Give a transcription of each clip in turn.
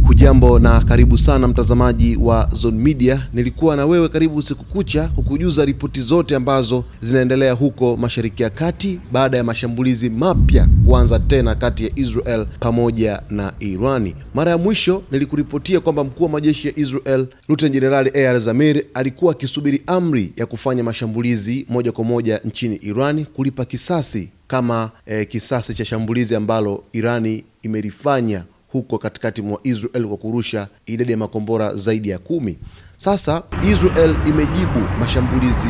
Hujambo na karibu sana mtazamaji wa Zone Media. Nilikuwa na wewe karibu usiku kucha kukujuza ripoti zote ambazo zinaendelea huko Mashariki ya Kati baada ya mashambulizi mapya kuanza tena kati ya Israel pamoja na Irani. Mara ya mwisho nilikuripotia kwamba mkuu wa majeshi ya Israel Luteni Jenerali Eyal Zamir alikuwa akisubiri amri ya kufanya mashambulizi moja kwa moja nchini Irani kulipa kisasi kama kisasi cha shambulizi ambalo Irani imelifanya huko katikati mwa Israel kwa kurusha idadi ya makombora zaidi ya 10. Sasa Israel imejibu mashambulizi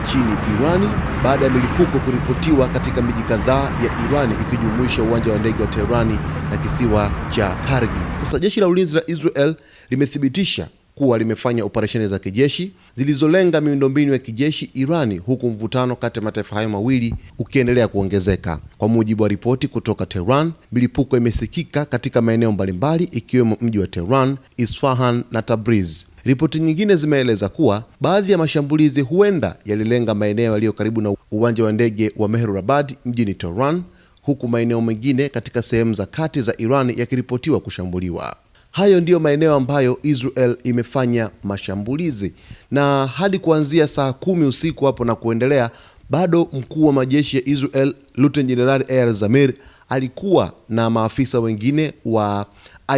nchini Irani baada ya milipuko kuripotiwa katika miji kadhaa ya Irani ikijumuisha uwanja wa ndege wa Tehran na kisiwa cha Kargi. Sasa jeshi la ulinzi la Israel limethibitisha kuwa limefanya operesheni za kijeshi zilizolenga miundombinu ya kijeshi Irani, huku mvutano kati ya mataifa hayo mawili ukiendelea kuongezeka. Kwa mujibu wa ripoti kutoka Tehran, milipuko imesikika katika maeneo mbalimbali ikiwemo mji wa Tehran, Isfahan na Tabriz. Ripoti nyingine zimeeleza kuwa baadhi ya mashambulizi huenda yalilenga maeneo yaliyo karibu na uwanja wa ndege wa Mehrabad mjini Tehran, huku maeneo mengine katika sehemu za kati za Irani yakiripotiwa kushambuliwa. Hayo ndiyo maeneo ambayo Israel imefanya mashambulizi, na hadi kuanzia saa 10 usiku hapo na kuendelea, bado mkuu wa majeshi ya Israel Luteni Jenerali Eyal Zamir alikuwa na maafisa wengine wa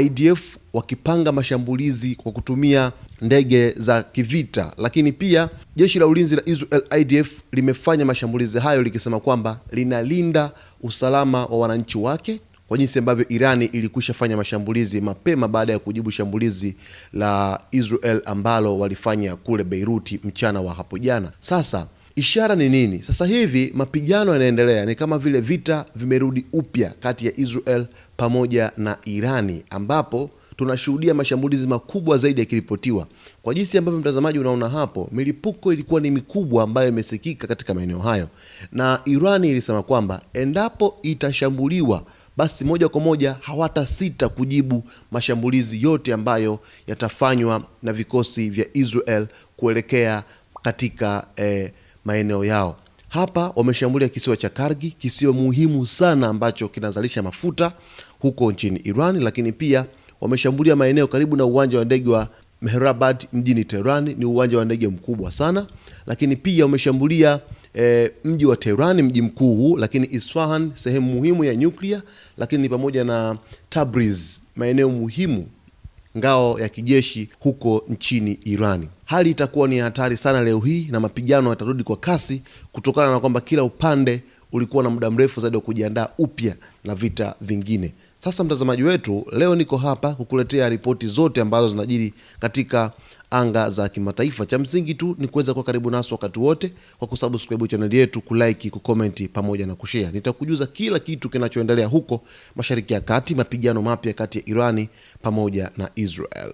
IDF wakipanga mashambulizi kwa kutumia ndege za kivita. Lakini pia jeshi la ulinzi la Israel IDF limefanya mashambulizi hayo likisema kwamba linalinda usalama wa wananchi wake, kwa jinsi ambavyo Irani ilikwisha fanya mashambulizi mapema baada ya kujibu shambulizi la Israel ambalo walifanya kule Beiruti mchana wa hapo jana. Sasa ishara ni nini? Sasa hivi mapigano yanaendelea, ni kama vile vita vimerudi upya kati ya Israel pamoja na Irani, ambapo tunashuhudia mashambulizi makubwa zaidi yakiripotiwa. Kwa jinsi ambavyo mtazamaji unaona hapo, milipuko ilikuwa ni mikubwa ambayo imesikika katika maeneo hayo, na Irani ilisema kwamba endapo itashambuliwa basi moja kwa moja hawatasita kujibu mashambulizi yote ambayo yatafanywa na vikosi vya Israel kuelekea katika maeneo yao. Hapa wameshambulia kisiwa cha Kargi, kisiwa muhimu sana ambacho kinazalisha mafuta huko nchini Iran, lakini pia wameshambulia maeneo karibu na uwanja wa ndege wa Mehrabad mjini Tehran, ni uwanja wa ndege mkubwa sana. Lakini pia wameshambulia mji wa Tehran, mji mkuu huu, lakini Isfahan, sehemu muhimu ya nyuklia, lakini pamoja na Tabriz, maeneo muhimu, ngao ya kijeshi huko nchini Irani. Hali itakuwa ni hatari sana leo hii na mapigano yatarudi kwa kasi kutokana na kwamba kila upande ulikuwa na muda mrefu zaidi wa kujiandaa upya na vita vingine. Sasa mtazamaji wetu, leo niko hapa kukuletea ripoti zote ambazo zinajiri katika anga za kimataifa. Cha msingi tu ni kuweza kuwa karibu nasi wakati wote kwa kusubscribe channel yetu, kulike, kucomment pamoja na kushare. Nitakujuza kila kitu kinachoendelea huko Mashariki ya Kati, mapigano mapya kati ya Irani pamoja na Israel.